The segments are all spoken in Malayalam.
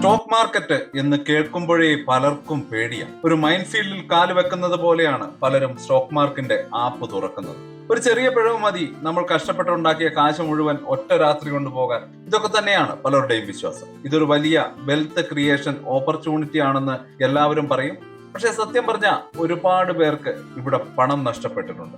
സ്റ്റോക്ക് മാർക്കറ്റ് എന്ന് കേൾക്കുമ്പോഴേ പലർക്കും പേടിയാണ്. ഒരു മൈൻഡ് ഫീൽഡിൽ കാല് വെക്കുന്നത് പോലെയാണ് പലരും സ്റ്റോക്ക് മാർക്കറ്റിന്റെ ആപ്പ് തുറക്കുന്നത്. ഒരു ചെറിയ പിഴവ് മതി നമ്മൾ കഷ്ടപ്പെട്ടുണ്ടാക്കിയ കാശ് മുഴുവൻ ഒറ്റ രാത്രി കൊണ്ടുപോകാൻ. ഇതൊക്കെ തന്നെയാണ് പലരുടെയും വിശ്വാസം. ഇതൊരു വലിയ വെൽത്ത് ക്രിയേഷൻ ഓപ്പർച്യൂണിറ്റി ആണെന്ന് എല്ലാവരും പറയും. പക്ഷെ സത്യം പറഞ്ഞാൽ ഒരുപാട് പേർക്ക് ഇവിടെ പണം നഷ്ടപ്പെട്ടിട്ടുണ്ട്.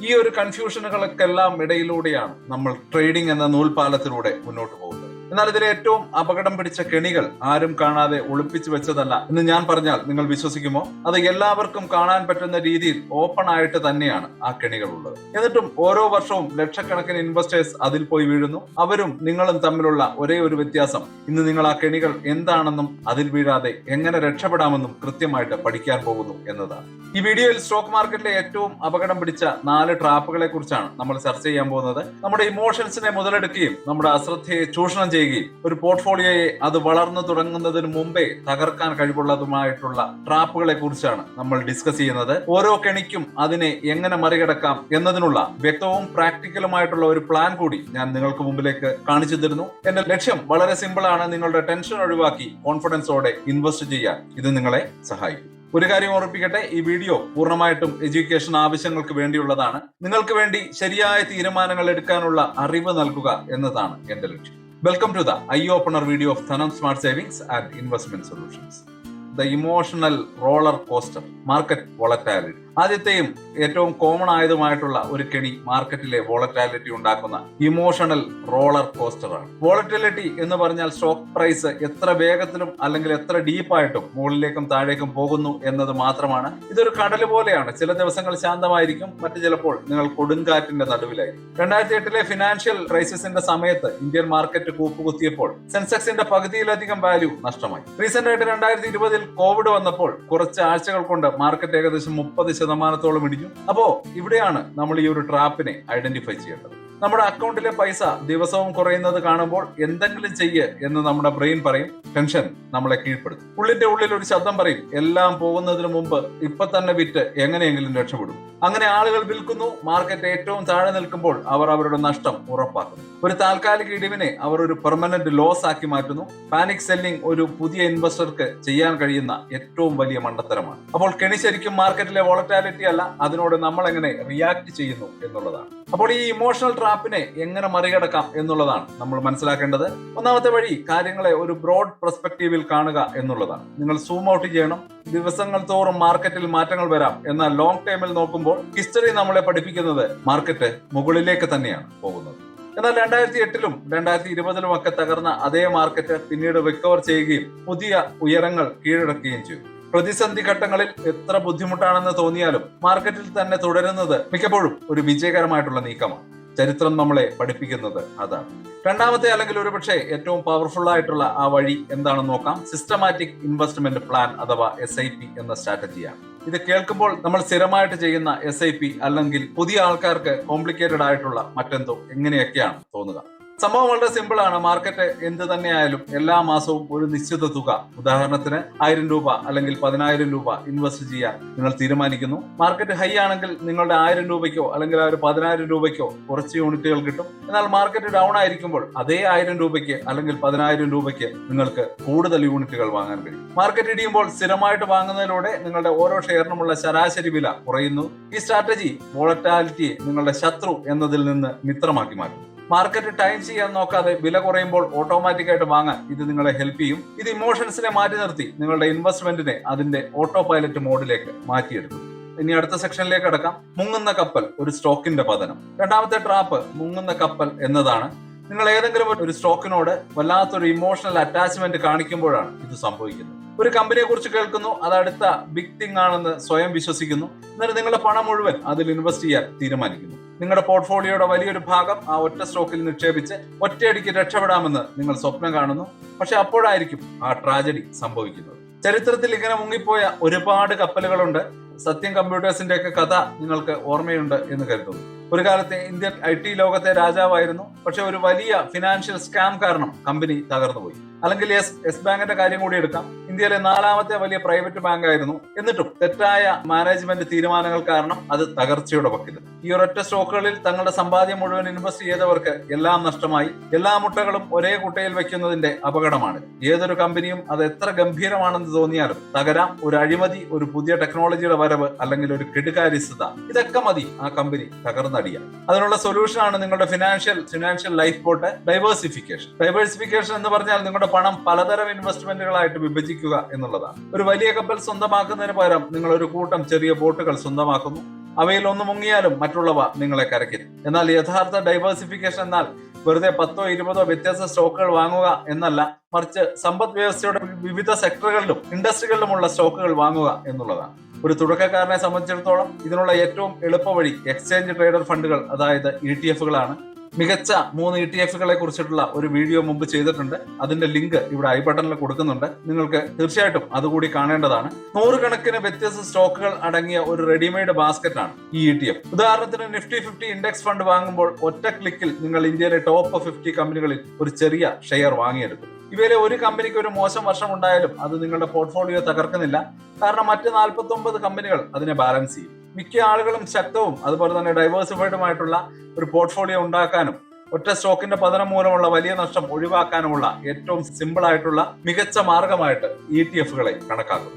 ഈ ഒരു കൺഫ്യൂഷനുകൾക്കെല്ലാം ഇടയിലൂടെയാണ് നമ്മൾ ട്രേഡിംഗ് എന്ന നൂൽപാലത്തിലൂടെ മുന്നോട്ട് പോകുന്നത്. എന്നാൽ ഇതിലെ ഏറ്റവും അപകടം പിടിച്ച കെണികൾ ആരും കാണാതെ ഒളിപ്പിച്ചു വെച്ചതല്ല എന്ന് ഞാൻ പറഞ്ഞാൽ നിങ്ങൾ വിശ്വസിക്കുമോ? അത് എല്ലാവർക്കും കാണാൻ പറ്റുന്ന രീതിയിൽ ഓപ്പൺ ആയിട്ട് തന്നെയാണ് ആ കെണികൾ ഉള്ളത്. എന്നിട്ടും ഓരോ വർഷവും ലക്ഷക്കണക്കിന് ഇൻവെസ്റ്റേഴ്സ് അതിൽ പോയി വീഴുന്നു. അവരും നിങ്ങളും തമ്മിലുള്ള ഒരേ ഒരു വ്യത്യാസം, ഇന്ന് നിങ്ങൾ ആ കെണികൾ എന്താണെന്നും അതിൽ വീഴാതെ എങ്ങനെ രക്ഷപ്പെടാമെന്നും കൃത്യമായിട്ട് പഠിക്കാൻ പോകുന്നു എന്നതാണ്. ഈ വീഡിയോയിൽ സ്റ്റോക്ക് മാർക്കറ്റിലെ ഏറ്റവും അപകടം പിടിച്ച 4 ട്രാപ്പുകളെ കുറിച്ചാണ് നമ്മൾ ചർച്ച ചെയ്യാൻ പോകുന്നത്. നമ്മുടെ ഇമോഷൻസിനെ മുതലെടുക്കുകയും നമ്മുടെ അശ്രദ്ധയെ ചൂഷണം ചെയ്യുകയും ഒരു പോർട്ട്ഫോളിയോയെ അത് വളർന്നു തുടങ്ങുന്നതിന് മുമ്പേ തകർക്കാൻ കഴിവുള്ളതുമായിട്ടുള്ള ട്രാപ്പുകളെ കുറിച്ചാണ് നമ്മൾ ഡിസ്കസ് ചെയ്യുന്നത്. ഓരോ കെണിക്കും അതിനെ എങ്ങനെ മറികടക്കാം എന്നതിനുള്ള വ്യക്തവും പ്രാക്ടിക്കലുമായിട്ടുള്ള ഒരു പ്ലാൻ കൂടി ഞാൻ നിങ്ങൾക്ക് മുമ്പിലേക്ക് കാണിച്ചു തരുന്നു. എന്റെ ലക്ഷ്യം വളരെ സിമ്പിൾ ആണ്. നിങ്ങളുടെ ടെൻഷൻ ഒഴിവാക്കി കോൺഫിഡൻസോടെ ഇൻവെസ്റ്റ് ചെയ്യാൻ ഇത് നിങ്ങളെ സഹായിക്കും. ഒരു കാര്യം ഓർമ്മിപ്പിക്കട്ടെ, ഈ വീഡിയോ പൂർണ്ണമായിട്ടും എഡ്യൂക്കേഷൻ ആവശ്യങ്ങൾക്ക് വേണ്ടിയുള്ളതാണ്. നിങ്ങൾക്ക് വേണ്ടി ശരിയായ തീരുമാനങ്ങൾ എടുക്കാനുള്ള അറിവ് നൽകുക എന്നതാണ് എന്റെ ലക്ഷ്യം. Welcome to the eye opener video of Dhanam smart savings and investment solutions. The emotional roller coaster, market volatility. ആദ്യത്തെയും ഏറ്റവും കോമൺ ആയതുമായിട്ടുള്ള ഒരു കെണി മാർക്കറ്റിലെ വോളറ്റാലിറ്റി ഉണ്ടാക്കുന്ന ഇമോഷണൽ റോളർ കോസ്റ്റർ ആണ്. വോളറ്റിലിറ്റി എന്ന് പറഞ്ഞാൽ സ്റ്റോക്ക് പ്രൈസ് എത്ര വേഗത്തിലും അല്ലെങ്കിൽ എത്ര ഡീപ്പായിട്ടും മുകളിലേക്കും താഴേക്കും പോകുന്നു എന്നത് മാത്രമാണ്. ഇതൊരു കടൽ പോലെയാണ്. ചില ദിവസങ്ങൾ ശാന്തമായിരിക്കും, മറ്റു ചിലപ്പോൾ നിങ്ങൾ കൊടുങ്കാറ്റിന്റെ നടുവിലായിരിക്കും. 2008 ഫിനാൻഷ്യൽ ക്രൈസിസിന്റെ സമയത്ത് ഇന്ത്യൻ മാർക്കറ്റ് കൂപ്പുകുത്തിയപ്പോൾ സെൻസെക്സിന്റെ പകുതിയിലധികം വാല്യൂ നഷ്ടമായി. റീസെന്റ് ആയിട്ട് 2020 കോവിഡ് വന്നപ്പോൾ കുറച്ച് ആഴ്ചകൾ കൊണ്ട് മാർക്കറ്റ് ഏകദേശം 30% ഇടിഞ്ഞു. അപ്പോ ഇവിടെയാണ് നമ്മൾ ഈ ഒരു ട്രാപ്പിനെ ഐഡന്റിഫൈ ചെയ്യേണ്ടത്. നമ്മുടെ അക്കൗണ്ടിലെ പൈസ ദിവസവും കുറയുന്നത് കാണുമ്പോൾ എന്തെങ്കിലും ചെയ്യ് എന്ന് നമ്മുടെ ബ്രെയിൻ പറയും. ടെൻഷൻ നമ്മളെ കീഴ്പ്പെടുത്തും. ഉള്ളിന്റെ ഉള്ളിൽ ഒരു ശബ്ദം പറയും, എല്ലാം പോകുന്നതിന് മുമ്പ് ഇപ്പൊ തന്നെ വിറ്റ് എങ്ങനെയെങ്കിലും രക്ഷപ്പെടും. അങ്ങനെ ആളുകൾ വിൽക്കുന്നു. മാർക്കറ്റ് ഏറ്റവും താഴെ നിൽക്കുമ്പോൾ അവർ അവരുടെ നഷ്ടം ഉറപ്പാക്കുന്നു. ഒരു താൽക്കാലിക ഇടിവിനെ അവർ ഒരു പെർമനന്റ് ലോസ് ആക്കി മാറ്റുന്നു. പാനിക് സെല്ലിംഗ് ഒരു പുതിയ ഇൻവെസ്റ്റർക്ക് ചെയ്യാൻ കഴിയുന്ന ഏറ്റവും വലിയ മണ്ടത്തരമാണ്. അപ്പോൾ കെണി ശരിക്കും മാർക്കറ്റിലെ വോളറ്റാലിറ്റി അല്ല, അതിനോട് നമ്മൾ എങ്ങനെ റിയാക്ട് ചെയ്യുന്നു എന്നുള്ളതാണ്. അപ്പോൾ ഈ ഇമോഷണൽ ട്രാപ്പിനെ എങ്ങനെ മറികടക്കാം എന്നുള്ളതാണ് നമ്മൾ മനസ്സിലാക്കേണ്ടത്. ഒന്നാമത്തെ വഴി കാര്യങ്ങളെ ഒരു ബ്രോഡ് പെർസ്പെക്റ്റീവിൽ കാണുക എന്നുള്ളതാണ്. നിങ്ങൾ സൂം ഔട്ട് ചെയ്യണം. ദിവസങ്ങൾ തോറും മാർക്കറ്റിൽ മാറ്റങ്ങൾ വരാം, എന്നാൽ ലോങ് ടൈമിൽ നോക്കുമ്പോൾ ഹിസ്റ്ററി നമ്മളെ പഠിപ്പിക്കുന്നത് മാർക്കറ്റ് മുകളിലേക്ക് തന്നെയാണ് പോകുന്നത്. എന്നാൽ 2008 2020 ഒക്കെ തകർന്ന അതേ മാർക്കറ്റ് പിന്നീട് റിക്കവർ ചെയ്യുകയും പുതിയ ഉയരങ്ങൾ കീഴടക്കുകയും ചെയ്തു. പ്രതിസന്ധി ഘട്ടങ്ങളിൽ എത്ര ബുദ്ധിമുട്ടാണെന്ന് തോന്നിയാലും മാർക്കറ്റിൽ തന്നെ തുടരുന്നത് മിക്കപ്പോഴും ഒരു വിജയകരമായിട്ടുള്ള നീക്കമാണ്. ചരിത്രം നമ്മളെ പഠിപ്പിക്കുന്നത് അതാണ്. രണ്ടാമത്തെ അല്ലെങ്കിൽ ഒരുപക്ഷെ ഏറ്റവും പവർഫുൾ ആയിട്ടുള്ള ആ വഴി എന്താണെന്ന് നോക്കാം. സിസ്റ്റമാറ്റിക് ഇൻവെസ്റ്റ്മെന്റ് പ്ലാൻ അഥവാ SIP എന്ന സ്ട്രാറ്റജിയാണ്. ഇത് കേൾക്കുമ്പോൾ നമ്മൾ സ്ഥിരമായിട്ട് ചെയ്യുന്ന SIP അല്ലെങ്കിൽ പുതിയ ആൾക്കാർക്ക് കോംപ്ലിക്കേറ്റഡ് ആയിട്ടുള്ള മറ്റെന്തോ എങ്ങനെയൊക്കെയാണ് തോന്നുക. സംഭവം വളരെ സിമ്പിൾ ആണ്. മാർക്കറ്റ് എന്ത് തന്നെയായാലും എല്ലാ മാസവും ഒരു നിശ്ചിത തുക, ഉദാഹരണത്തിന് 1000 രൂപ അല്ലെങ്കിൽ 10,000 രൂപ ഇൻവെസ്റ്റ് ചെയ്യാൻ നിങ്ങൾ തീരുമാനിക്കുന്നു. മാർക്കറ്റ് ഹൈ ആണെങ്കിൽ നിങ്ങളുടെ 1000 രൂപയ്ക്കോ അല്ലെങ്കിൽ 10,000 രൂപയ്ക്കോ കുറച്ച് യൂണിറ്റുകൾ കിട്ടും. എന്നാൽ മാർക്കറ്റ് ഡൗൺ ആയിരിക്കുമ്പോൾ അതേ 1000 രൂപയ്ക്ക് അല്ലെങ്കിൽ 10,000 രൂപയ്ക്ക് നിങ്ങൾക്ക് കൂടുതൽ യൂണിറ്റുകൾ വാങ്ങാൻ കഴിയും. മാർക്കറ്റ് ഇടിയുമ്പോൾ സ്ഥിരമായിട്ട് വാങ്ങുന്നതിലൂടെ നിങ്ങളുടെ ഓരോ ഷെയറിനുമുള്ള ശരാശരി വില കുറയുന്നു. ഈ സ്ട്രാറ്റജി വോളറ്റാലിറ്റിയെ നിങ്ങളുടെ ശത്രു എന്നതിൽ നിന്ന് മിത്രമാക്കി മാറ്റും. മാർക്കറ്റ് ടൈം ചെയ്യാൻ നോക്കാതെ വില കുറയുമ്പോൾ ഓട്ടോമാറ്റിക് ആയിട്ട് വാങ്ങാൻ ഇത് നിങ്ങളെ ഹെൽപ്പ് ചെയ്യും. ഇത് ഇമോഷൻസിനെ മാറ്റി നിർത്തി നിങ്ങളുടെ ഇൻവെസ്റ്റ്മെന്റിനെ അതിന്റെ ഓട്ടോ പൈലറ്റ് മോഡിലേക്ക് മാറ്റിയെടുക്കും. ഇനി അടുത്ത സെക്ഷനിലേക്ക് കടക്കാം. മുങ്ങുന്ന കപ്പൽ, ഒരു സ്റ്റോക്കിന്റെ പതനം. രണ്ടാമത്തെ ട്രാപ്പ് മുങ്ങുന്ന കപ്പൽ എന്നതാണ്. നിങ്ങൾ ഏതെങ്കിലും ഒരു സ്റ്റോക്കിനോട് വല്ലാത്തൊരു ഇമോഷണൽ അറ്റാച്ച്മെന്റ് കാണിക്കുമ്പോഴാണ് ഇത് സംഭവിക്കുന്നത്. ഒരു കമ്പനിയെ കുറിച്ച് കേൾക്കുന്നു, അത് അടുത്ത ബിഗ് തിങ് ആണെന്ന് സ്വയം വിശ്വസിക്കുന്നു. എന്നിട്ട് നിങ്ങളുടെ പണം മുഴുവൻ അതിൽ ഇൻവെസ്റ്റ് ചെയ്യാൻ തീരുമാനിക്കുന്നു. നിങ്ങളുടെ പോർട്ട്ഫോളിയോയുടെ വലിയൊരു ഭാഗം ആ ഒറ്റ സ്റ്റോക്കിൽ നിക്ഷേപിച്ച് ഒറ്റയടിക്ക് രക്ഷപ്പെടാമെന്ന് നിങ്ങൾ സ്വപ്നം കാണുന്നു. പക്ഷെ അപ്പോഴായിരിക്കും ആ ട്രാജഡി സംഭവിക്കുന്നത്. ചരിത്രത്തിൽ ഇങ്ങനെ മുങ്ങിപ്പോയ ഒരുപാട് കപ്പലുകളുണ്ട്. സത്യം കമ്പ്യൂട്ടേഴ്സിന്റെ ഒക്കെ കഥ നിങ്ങൾക്ക് ഓർമ്മയുണ്ട് എന്ന് കരുതുന്നു. ഒരു കാലത്തെ ഇന്ത്യൻ IT ലോകത്തെ രാജാവായിരുന്നു. പക്ഷെ ഒരു വലിയ ഫിനാൻഷ്യൽ സ്കാം കാരണം കമ്പനി തകർന്നുപോയി. അല്ലെങ്കിൽ യെസ് ബാങ്കിന്റെ കാര്യം കൂടി എടുക്കാം. ഇന്ത്യയിലെ 4ാമത്തെ വലിയ പ്രൈവറ്റ് ബാങ്ക് ആയിരുന്നു. എന്നിട്ടും തെറ്റായ മാനേജ്മെന്റ് തീരുമാനങ്ങൾ കാരണം അത് തകർച്ചയുടെ വക്കിലും. ഈ ഒരൊറ്റ സ്റ്റോക്കുകളിൽ തങ്ങളുടെ സമ്പാദ്യം മുഴുവൻ ഇൻവെസ്റ്റ് ചെയ്തവർക്ക് എല്ലാം നഷ്ടമായി. എല്ലാ മുട്ടകളും ഒരേ കുട്ടയിൽ വെക്കുന്നതിന്റെ അപകടമാണ്. ഏതൊരു കമ്പനിയും അത് എത്ര ഗംഭീരമാണെന്ന് തോന്നിയാലും തകരാം. ഒരു അഴിമതി, ഒരു പുതിയ ടെക്നോളജിയുടെ വരവ്, അല്ലെങ്കിൽ ഒരു കെടുകാര്യസ്ഥത, ഇതൊക്കെ മതി ആ കമ്പനി തകർന്നടിയാൻ. അതിനുള്ള സൊല്യൂഷൻ ആണ് നിങ്ങളുടെ ഫിനാൻഷ്യൽ ലൈഫ് ബോട്ട് ഡൈവേഴ്സിഫിക്കേഷൻ എന്ന് പറഞ്ഞാൽ നിങ്ങളുടെ പണം പലതരം ഇൻവെസ്റ്റ്മെന്റുകളായിട്ട് വിഭജിക്കുക എന്നുള്ളതാണ്. ഒരു വലിയ കപ്പൽ സ്വന്തമാക്കുന്നതിന് പകരം നിങ്ങൾ ഒരു കൂട്ടം ചെറിയ ബോട്ടുകൾ സ്വന്തമാക്കുന്നു. അവയിൽ ഒന്ന് മുങ്ങിയാലും മറ്റുള്ളവ നിങ്ങളെ കരയ്ക്കും. എന്നാൽ യഥാർത്ഥ ഡൈവേഴ്സിഫിക്കേഷൻ എന്നാൽ വെറുതെ 10ഓ 20ഓ വ്യത്യസ്ത സ്റ്റോക്കുകൾ വാങ്ങുക എന്നല്ല, മറിച്ച് സമ്പദ് വ്യവസ്ഥയുടെ വിവിധ സെക്ടറുകളിലും ഇൻഡസ്ട്രികളിലുമുള്ള സ്റ്റോക്കുകൾ വാങ്ങുക എന്നുള്ളതാണ്. ഒരു തുടക്കക്കാരനെ സംബന്ധിച്ചിടത്തോളം ഇതിനുള്ള ഏറ്റവും എളുപ്പവഴി എക്സ്ചേഞ്ച് ട്രേഡഡ് ഫണ്ടുകൾ, അതായത് ETF-കളാണ്. മികച്ച 3 ETF-കളെ കുറിച്ചിട്ടുള്ള ഒരു വീഡിയോ മുമ്പ് ചെയ്തിട്ടുണ്ട്. അതിന്റെ ലിങ്ക് ഇവിടെ ഐ ബട്ടണിൽ കൊടുക്കുന്നുണ്ട്. നിങ്ങൾക്ക് തീർച്ചയായിട്ടും അതുകൂടി കാണേണ്ടതാണ്. 100 കണക്കിന് വ്യത്യസ്ത സ്റ്റോക്കുകൾ അടങ്ങിയ ഒരു റെഡിമെയ്ഡ് ബാസ്ക്കറ്റ് ആണ് ഈ ETF. ഉദാഹരണത്തിന് നിഫ്റ്റി 50 ഇൻഡെക്സ് ഫണ്ട് വാങ്ങുമ്പോൾ ഒറ്റ ക്ലിക്കിൽ നിങ്ങൾ ഇന്ത്യയിലെ ടോപ്പ് 50 കമ്പനികളിൽ ഒരു ചെറിയ ഷെയർ വാങ്ങിയെടുക്കും. ഇവയിലെ ഒരു കമ്പനിക്ക് ഒരു മോശം വർഷം ഉണ്ടായാലും അത് നിങ്ങളുടെ പോർട്ട്ഫോളിയോ തകർക്കുന്നില്ല. കാരണം മറ്റ് 49 കമ്പനികൾ അതിനെ ബാലൻസ് ചെയ്യും. മിക്ക ആളുകളും ശക്തവും അതുപോലെ തന്നെ ഡൈവേഴ്സിഫൈഡുമായിട്ടുള്ള ഒരു പോർട്ട്ഫോളിയോ ഉണ്ടാക്കാനും ഒറ്റ സ്റ്റോക്കിന്റെ പതനം മൂലമുള്ള വലിയ നഷ്ടം ഒഴിവാക്കാനുമുള്ള ഏറ്റവും സിമ്പിൾ ആയിട്ടുള്ള മികച്ച മാർഗമായിട്ട് ETF-കളെ കണക്കാക്കും.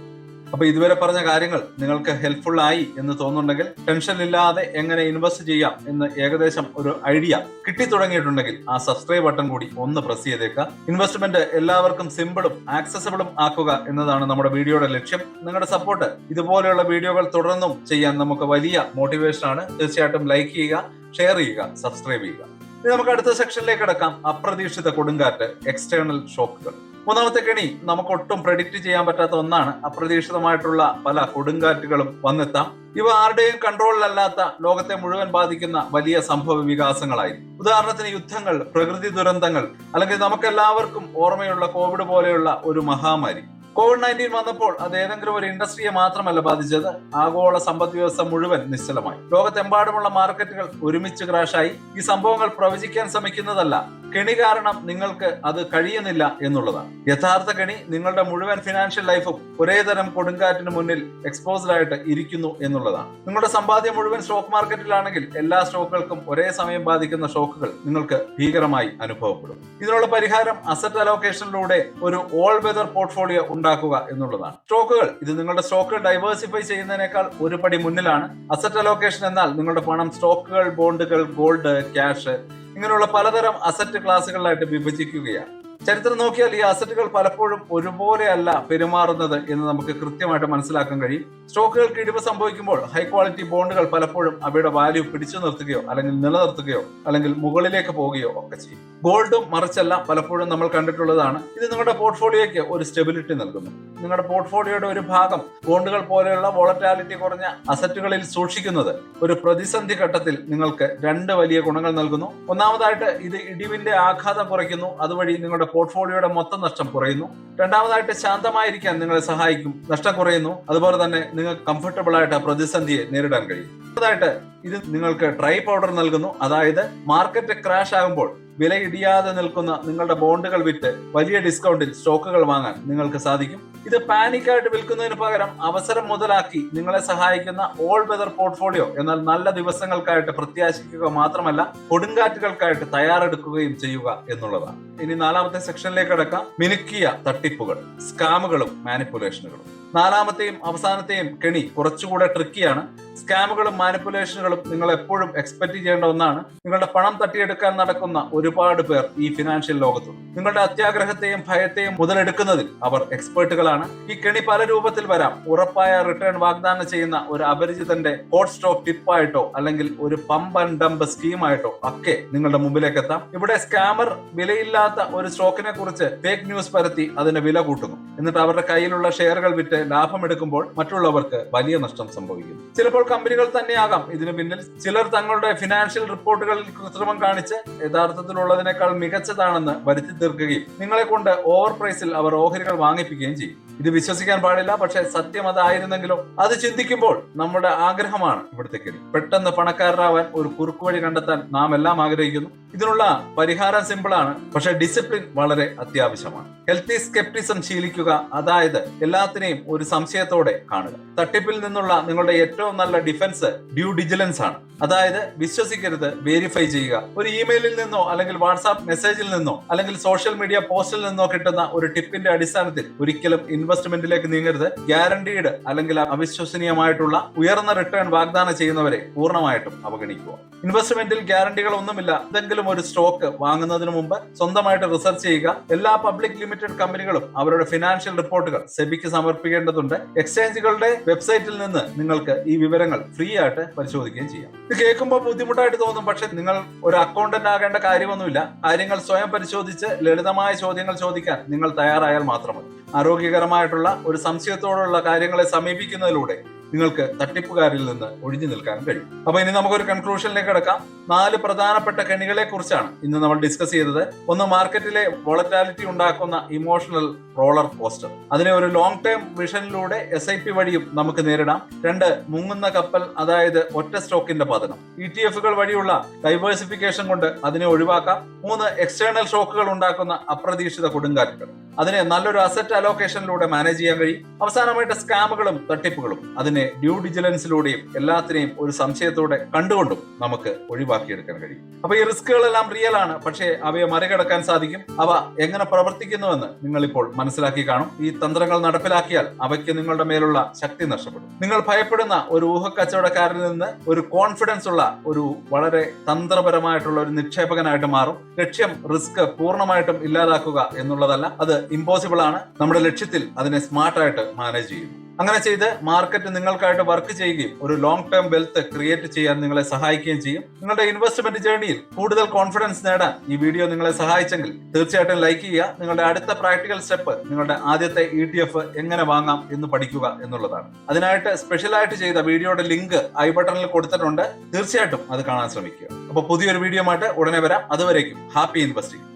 അപ്പൊ ഇതുവരെ പറഞ്ഞ കാര്യങ്ങൾ നിങ്ങൾക്ക് ഹെൽപ്ഫുൾ ആയി എന്ന് തോന്നുന്നുണ്ടെങ്കിൽ, ടെൻഷൻ ഇല്ലാതെ എങ്ങനെ ഇൻവെസ്റ്റ് ചെയ്യാം എന്ന് ഏകദേശം ഒരു ഐഡിയ കിട്ടി തുടങ്ങിയിട്ടുണ്ടെങ്കിൽ ആ സബ്സ്ക്രൈബ് ബട്ടൺ കൂടി ഒന്ന് പ്രസ് ചെയ്തേക്കുക. ഇൻവെസ്റ്റ്മെന്റ് എല്ലാവർക്കും സിമ്പിളും ആക്സസിബിളും ആക്കുക എന്നതാണ് നമ്മുടെ വീഡിയോയുടെ ലക്ഷ്യം. നിങ്ങളുടെ സപ്പോർട്ട് ഇതുപോലെയുള്ള വീഡിയോകൾ തുടർന്നും ചെയ്യാൻ നമുക്ക് വലിയ മോട്ടിവേഷൻ ആണ്. തീർച്ചയായിട്ടും ലൈക്ക് ചെയ്യുക, ഷെയർ ചെയ്യുക, സബ്സ്ക്രൈബ് ചെയ്യുക. ഇനി നമുക്ക് അടുത്ത സെക്ഷനിലേക്ക് കിടക്കാം. അപ്രതീക്ഷിത കൊടുങ്കാറ്റ്, എക്സ്റ്റേണൽ ഷോക്കുകൾ. 3ാമത്തെ കെണി നമുക്ക് ഒട്ടും പ്രെഡിക്റ്റ് ചെയ്യാൻ പറ്റാത്ത ഒന്നാണ്. അപ്രതീക്ഷിതമായിട്ടുള്ള പല കൊടുങ്കാറ്റുകളും വന്നെത്താം. ഇവ ആരുടെയും കൺട്രോളിലല്ലാത്ത ലോകത്തെ മുഴുവൻ ബാധിക്കുന്ന വലിയ സംഭവ വികാസങ്ങളായി. ഉദാഹരണത്തിന് യുദ്ധങ്ങൾ, പ്രകൃതി ദുരന്തങ്ങൾ, അല്ലെങ്കിൽ നമുക്കെല്ലാവർക്കും ഓർമ്മയുള്ള കോവിഡ് പോലെയുള്ള ഒരു മഹാമാരി. COVID-19 വന്നപ്പോൾ അത് ഏതെങ്കിലും ഒരു ഇൻഡസ്ട്രിയെ മാത്രമല്ല ബാധിച്ചത്, ആഗോള സമ്പദ് വ്യവസ്ഥ മുഴുവൻ നിശ്ചലമായി. ലോകത്തെമ്പാടുമുള്ള മാർക്കറ്റുകൾ ഒരുമിച്ച് ക്രാഷായി. ഈ സംഭവങ്ങൾ പ്രവചിക്കാൻ ശ്രമിക്കുന്നതല്ല, കെണി കാരണം നിങ്ങൾക്ക് അത് കഴിയുന്നില്ല എന്നുള്ളതാണ്. യഥാർത്ഥ കെണി നിങ്ങളുടെ മുഴുവൻ ഫിനാൻഷ്യൽ ലൈഫും ഒരേ തരം കൊടുങ്കാറ്റിന് മുന്നിൽ എക്സ്പോസ്ഡ് ആയിട്ട് ഇരിക്കുന്നു എന്നുള്ളതാണ്. നിങ്ങളുടെ സമ്പാദ്യം മുഴുവൻ സ്റ്റോക്ക് മാർക്കറ്റിലാണെങ്കിൽ എല്ലാ സ്റ്റോക്കുകൾക്കും ഒരേ സമയം ബാധിക്കുന്ന ഷോക്കുകൾ നിങ്ങൾക്ക് ഭീകരമായി അനുഭവപ്പെടും. ഇതിനുള്ള പരിഹാരം അസറ്റ് അലോക്കേഷനിലൂടെ ഒരു ഓൾ വെതർ പോർട്ട്ഫോളിയോ ഉണ്ടാക്കുക എന്നുള്ളതാണ്. സ്റ്റോക്കുകൾ, ഇത് നിങ്ങളുടെ സ്റ്റോക്കുകൾ ഡൈവേഴ്സിഫൈ ചെയ്യുന്നതിനേക്കാൾ ഒരു പടി മുന്നിലാണ്. അസറ്റ് അലോക്കേഷൻ എന്നാൽ നിങ്ങളുടെ പണം സ്റ്റോക്കുകൾ, ബോണ്ടുകൾ, ഗോൾഡ്, ക്യാഷ്, ഇങ്ങനെയുള്ള പലതരം അസറ്റ് ക്ലാസുകളിലായിട്ട് വിഭജിക്കുകയാണ്. ചരിത്രം നോക്കിയാൽ ഈ അസറ്റുകൾ പലപ്പോഴും ഒരുപോലെ അല്ല പെരുമാറുന്നത് എന്ന് നമുക്ക് കൃത്യമായിട്ട് മനസ്സിലാക്കാൻ കഴിയും. സ്റ്റോക്കുകൾക്ക് ഇടിവ് സംഭവിക്കുമ്പോൾ ഹൈ ക്വാളിറ്റി ബോണ്ടുകൾ പലപ്പോഴും അവയുടെ വാല്യൂ പിടിച്ചു നിർത്തുകയോ അല്ലെങ്കിൽ നിലനിർത്തുകയോ അല്ലെങ്കിൽ മുകളിലേക്ക് പോവുകയോ ഒക്കെ ചെയ്യും. ഗോൾഡും മറിച്ചല്ല പലപ്പോഴും നമ്മൾ കണ്ടിട്ടുള്ളതാണ്. ഇത് നിങ്ങളുടെ പോർട്ട്ഫോളിയോയ്ക്ക് ഒരു സ്റ്റെബിലിറ്റി നൽകുന്നു. നിങ്ങളുടെ പോർട്ട്ഫോളിയോയുടെ ഒരു ഭാഗം ബോണ്ടുകൾ പോലെയുള്ള വോളറ്റാലിറ്റി കുറഞ്ഞ അസറ്റുകളിൽ സൂക്ഷിക്കുന്നത് ഒരു പ്രതിസന്ധി ഘട്ടത്തിൽ നിങ്ങൾക്ക് 2 വലിയ ഗുണങ്ങൾ നൽകുന്നു. ഒന്നാമതായിട്ട് ഇത് ഇടിവിന്റെ ആഘാതം കുറയ്ക്കുന്നു. അതുവഴി നിങ്ങളുടെ പോർട്ട്ഫോളിയോയുടെ മൊത്തം നഷ്ടം കുറയുന്നു. രണ്ടാമതായിട്ട് ശാന്തമായിരിക്കാൻ നിങ്ങളെ സഹായിക്കും, നഷ്ടം കുറയുന്നു. അതുപോലെ തന്നെ നിങ്ങൾക്ക് കംഫർട്ടബിൾ ആയിട്ട് പ്രതിസന്ധിയെ നേരിടാൻ കഴിയും. അടുത്തതായിട്ട് ഇത് നിങ്ങൾക്ക് ഡ്രൈ പൗഡർ നൽകുന്നു. അതായത് മാർക്കറ്റ് ക്രാഷ് ആകുമ്പോൾ വില ഇടിയാതെ നിൽക്കുന്ന നിങ്ങളുടെ ബോണ്ടുകൾ വിറ്റ് വലിയ ഡിസ്കൗണ്ടിൽ സ്റ്റോക്കുകൾ വാങ്ങാൻ നിങ്ങൾക്ക് സാധിക്കും. ഇത് പാനിക്കായിട്ട് വിൽക്കുന്നതിന് പകരം അവസരം മുതലാക്കി നിങ്ങളെ സഹായിക്കുന്ന ഓൾ വെതർ പോർട്ട്ഫോളിയോ, എന്നാൽ നല്ല ദിവസങ്ങൾക്കായിട്ട് പ്രത്യാശിക്കുക മാത്രമല്ല കൊടുങ്കാറ്റുകൾക്കായിട്ട് തയ്യാറെടുക്കുകയും ചെയ്യുക എന്നുള്ളതാണ്. ഇനി 4ാമത്തെ സെക്ഷനിലേക്ക് കടക്കാം. മിനുക്കിയ തട്ടിപ്പുകൾ, സ്കാമുകളും മാനിപ്പുലേഷനുകളും. 4ാമത്തെയും അവസാനത്തെയും കെണി കുറച്ചുകൂടെ ട്രിക്കിയാണ്. സ്കാമുകളും മാനിപ്പുലേഷനുകളും നിങ്ങൾ എപ്പോഴും എക്സ്പെക്ട് ചെയ്യേണ്ട ഒന്നാണ്. നിങ്ങളുടെ പണം തട്ടിയെടുക്കാൻ നടക്കുന്ന ഒരുപാട് പേർ ഈ ഫിനാൻഷ്യൽ ലോകത്തുണ്ട്. നിങ്ങളുടെ അത്യാഗ്രഹത്തെയും ഭയത്തെയും മുതലെടുക്കുന്നതിൽ അവർ എക്സ്പേർട്ടുകളാണ്. ഈ കെണി പല രൂപത്തിൽ വരാം. ഉറപ്പായ റിട്ടേൺ വാഗ്ദാനം ചെയ്യുന്ന ഒരു അപരിചിതന്റെ ഹോട്ട് സ്റ്റോക്ക് ടിപ്പായിട്ടോ അല്ലെങ്കിൽ ഒരു പമ്പ് ആൻഡ് ഡംപ് സ്കീമായിട്ടോ ഒക്കെ നിങ്ങളുടെ മുമ്പിലേക്ക് എത്താം. ഇവിടെ സ്കാമർ വിലയില്ലാത്ത ഒരു സ്റ്റോക്കിനെ കുറിച്ച് ഫേക്ക് ന്യൂസ് പരത്തി അതിന്റെ വില കൂട്ടുന്നു. എന്നിട്ട് അവരുടെ കയ്യിലുള്ള ഷെയറുകൾ വിറ്റ് ലാഭമെടുക്കുമ്പോൾ മറ്റുള്ളവർക്ക് വലിയ നഷ്ടം സംഭവിക്കുന്നു. ചിലപ്പോൾ കമ്പനികൾ തന്നെയാകാം ഇതിന് പിന്നിൽ. ചിലർ തങ്ങളുടെ ഫിനാൻഷ്യൽ റിപ്പോർട്ടുകളിൽ കൃത്രിമം കാണിച്ച് യഥാർത്ഥത്തിലുള്ളതിനേക്കാൾ മികച്ചതാണെന്ന് വരുത്തി തീർക്കുകയും നിങ്ങളെ കൊണ്ട് ഓവർ പ്രൈസിൽ അവർ ഓഹരികൾ വാങ്ങിപ്പിക്കുകയും ചെയ്യും. ഇത് വിശ്വസിക്കാൻ പാടില്ല, പക്ഷെ സത്യം അതായിരുന്നെങ്കിലോ? അത് ചിന്തിക്കുമ്പോൾ നമ്മുടെ ആഗ്രഹമാണ് ഇവിടുത്തെ കെണി. പെട്ടെന്ന് പണക്കാരനാവാൻ ഒരു കുറുക്കുവഴി കണ്ടെത്താൻ നാം എല്ലാം ആഗ്രഹിക്കുന്നു. ഇതിനുള്ള പരിഹാരം സിമ്പിൾ ആണ്, പക്ഷെ ഡിസിപ്ലിൻ വളരെ അത്യാവശ്യമാണ്. ഹെൽത്തി സ്കെപ്റ്റിസം ശീലിക്കുക, അതായത് എല്ലാത്തിനെയും ഒരു സംശയത്തോടെ കാണുക. തട്ടിപ്പിൽ നിന്നുള്ള നിങ്ങളുടെ ഏറ്റവും നല്ല ഡിഫൻസ് ഡ്യൂ ഡിജിലൻസ് ആണ്. അതായത് വിശ്വസിക്കരുത്, വെരിഫൈ ചെയ്യുക. ഒരു ഇമെയിലിൽ നിന്നോ അല്ലെങ്കിൽ വാട്സാപ്പ് മെസ്സേജിൽ നിന്നോ അല്ലെങ്കിൽ സോഷ്യൽ മീഡിയ പോസ്റ്റിൽ നിന്നോ കിട്ടുന്ന ഒരു ടിപ്പിന്റെ അടിസ്ഥാനത്തിൽ ഒരിക്കലും ഇൻവെസ്റ്റ്മെന്റിലേക്ക് നീങ്ങരുത്. ഗ്യാരണ്ടീഡ് അല്ലെങ്കിൽ അവിശ്വസനീയമായിട്ടുള്ള ഉയർന്ന റിട്ടേൺ വാഗ്ദാനം ചെയ്യുന്നവരെ പൂർണ്ണമായിട്ടും അവഗണിക്കുക. ഇൻവെസ്റ്റ്മെന്റിൽ ഗ്യാരണ്ടികൾ ഒന്നുമില്ല. എന്തെങ്കിലും ഒരു സ്റ്റോക്ക് വാങ്ങുന്നതിന് മുമ്പ് സ്വന്തമായിട്ട് റിസർച്ച് ചെയ്യുക. എല്ലാ പബ്ലിക് ലിമിറ്റഡ് കമ്പനികളും അവരുടെ ഫിനാൻഷ്യൽ റിപ്പോർട്ടുകൾ സെബിക്ക് സമർപ്പിക്കേണ്ടതുണ്ട്. എക്സ്ചേഞ്ചുകളുടെ വെബ്സൈറ്റിൽ നിന്ന് നിങ്ങൾക്ക് ഈ വിവരങ്ങൾ ഫ്രീ ആയിട്ട് പരിശോധിക്കുകയും ചെയ്യാം. ഇത് കേൾക്കുമ്പോൾ ബുദ്ധിമുട്ടായിട്ട് തോന്നും, പക്ഷെ നിങ്ങൾ ഒരു അക്കൗണ്ടന്റ് ആകേണ്ട കാര്യമൊന്നുമില്ല. കാര്യങ്ങൾ സ്വയം പരിശോധിച്ച് ലളിതമായ ചോദ്യങ്ങൾ ചോദിക്കാൻ നിങ്ങൾ തയ്യാറായാൽ മാത്രം മതി. ആരോഗ്യകരമായിട്ടുള്ള ഒരു സംശയത്തോടുള്ള കാര്യങ്ങളെ സമീപിക്കുന്നതിലൂടെ നിങ്ങൾക്ക് തട്ടിപ്പുകാരിൽ നിന്ന് ഒഴിഞ്ഞു നിൽക്കാൻ കഴിയും. അപ്പൊ ഇനി നമുക്കൊരു കൺക്ലൂഷനിലേക്ക് കിടക്കാം. 4 പ്രധാനപ്പെട്ട കെണികളെ കുറിച്ചാണ് ഇന്ന് നമ്മൾ ഡിസ്കസ് ചെയ്തത്. ഒന്ന്, മാർക്കറ്റിലെ വോളറ്റാലിറ്റി ഉണ്ടാക്കുന്ന ഇമോഷണൽ റോളർ കോസ്റ്റർ. അതിനെ ഒരു ലോങ് ടേം വിഷനിലൂടെ SIP വഴിയും നമുക്ക് നേരിടാം. 2, മുങ്ങുന്ന കപ്പൽ, അതായത് ഒറ്റ സ്റ്റോക്കിന്റെ പതനം. ETF വഴിയുള്ള ഡൈവേഴ്സിഫിക്കേഷൻ കൊണ്ട് അതിനെ ഒഴിവാക്കാം. 3, എക്സ്റ്റേണൽ ഷോക്കുകൾ ഉണ്ടാക്കുന്ന അപ്രതീക്ഷിത കൊടുങ്കാറ്റുകൾ. അതിനെ നല്ലൊരു അസറ്റ് അലോക്കേഷനിലൂടെ മാനേജ് ചെയ്യാൻ കഴിയും. അവസാനമായിട്ട് സ്കാമുകളും തട്ടിപ്പുകളും. അതിനെ ഡ്യൂ ഡിജിലൻസിലൂടെയും എല്ലാത്തിനെയും ഒരു സംശയത്തോടെ കണ്ടുകൊണ്ടും നമുക്ക് ഒഴിവാക്കിയെടുക്കാൻ കഴിയും. അപ്പൊ ഈ റിസ്കുകളെല്ലാം റിയൽ ആണ്, പക്ഷേ അവയെ മറികടക്കാൻ സാധിക്കും. അവ എങ്ങനെ പ്രവർത്തിക്കുന്നുവെന്ന് നിങ്ങൾ ഇപ്പോൾ മനസ്സിലാക്കി കാണും. ഈ തന്ത്രങ്ങൾ നടപ്പിലാക്കിയാൽ അവയ്ക്ക് നിങ്ങളുടെ മേലുള്ള ശക്തി നഷ്ടപ്പെടും. നിങ്ങൾ ഭയപ്പെടുന്ന ഒരു ഊഹക്കച്ചവടക്കാരിൽ നിന്ന് ഒരു കോൺഫിഡൻസ് ഉള്ള ഒരു വളരെ തന്ത്രപരമായിട്ടുള്ള ഒരു നിക്ഷേപകനായിട്ട് മാറും. ലക്ഷ്യം റിസ്ക് പൂർണ്ണമായിട്ടും ഇല്ലാതാക്കുക എന്നുള്ളതല്ല, അത് ഇമ്പോസിബിൾ ആണ്. നമ്മുടെ ലക്ഷ്യത്തിൽ അതിനെ സ്മാർട്ടായിട്ട് മാനേജ് ചെയ്യുന്നു. അങ്ങനെ ചെയ്ത് മാർക്കറ്റ് നിങ്ങൾക്കായിട്ട് വർക്ക് ചെയ്യുകയും ഒരു ലോങ് ടേം വെൽത്ത് ക്രിയേറ്റ് ചെയ്യാൻ നിങ്ങളെ സഹായിക്കുകയും ചെയ്യും. നിങ്ങളുടെ ഇൻവെസ്റ്റ്മെന്റ് ജേർണിയിൽ കൂടുതൽ കോൺഫിഡൻസ് നേടാൻ ഈ വീഡിയോ നിങ്ങളെ സഹായിച്ചെങ്കിൽ തീർച്ചയായിട്ടും ലൈക്ക് ചെയ്യുക. നിങ്ങളുടെ അടുത്ത പ്രാക്ടിക്കൽ സ്റ്റെപ്പ് നിങ്ങളുടെ ആദ്യത്തെ ETF എങ്ങനെ വാങ്ങാം എന്ന് പഠിക്കുക എന്നുള്ളതാണ്. അതിനായിട്ട് സ്പെഷ്യലായിട്ട് ചെയ്ത വീഡിയോയുടെ ലിങ്ക് ഐ ബട്ടണിൽ കൊടുത്തിട്ടുണ്ട്. തീർച്ചയായിട്ടും അത് കാണാൻ ശ്രമിക്കുക. അപ്പൊ പുതിയൊരു വീഡിയോ ആയിട്ട് ഉടനെ വരാം. അതുവരേക്കും ഹാപ്പി ഇൻവെസ്റ്റിംഗ്.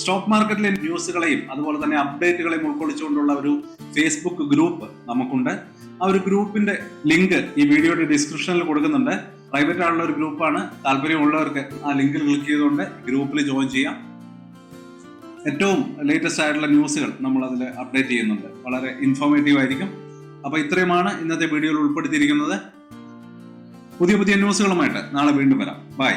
സ്റ്റോക്ക് മാർക്കറ്റിലെ ന്യൂസുകളെയും അതുപോലെ തന്നെ അപ്ഡേറ്റുകളെയും ഉൾക്കൊള്ളിച്ചുകൊണ്ടുള്ള ഒരു ഫേസ്ബുക്ക് ഗ്രൂപ്പ് നമുക്കുണ്ട്. ആ ഒരു ഗ്രൂപ്പിന്റെ ലിങ്ക് ഈ വീഡിയോയുടെ ഡിസ്ക്രിപ്ഷനിൽ കൊടുക്കുന്നുണ്ട്. പ്രൈവറ്റ് ആയിട്ടുള്ള ഒരു ഗ്രൂപ്പാണ്. താല്പര്യമുള്ളവർക്ക് ആ ലിങ്കിൽ ക്ലിക്ക് ചെയ്തുകൊണ്ട് ഗ്രൂപ്പിൽ ജോയിൻ ചെയ്യാം. ഏറ്റവും ലേറ്റസ്റ്റ് ആയിട്ടുള്ള ന്യൂസുകൾ നമ്മൾ അതിൽ അപ്ഡേറ്റ് ചെയ്യുന്നുണ്ട്. വളരെ ഇൻഫോർമേറ്റീവ് ആയിരിക്കും. അപ്പൊ ഇത്രയുമാണ് ഇന്നത്തെ വീഡിയോയിൽ ഉൾപ്പെടുത്തിയിരിക്കുന്നത്. പുതിയ ന്യൂസുകളുമായിട്ട് നാളെ വീണ്ടും വരാം. ബൈ.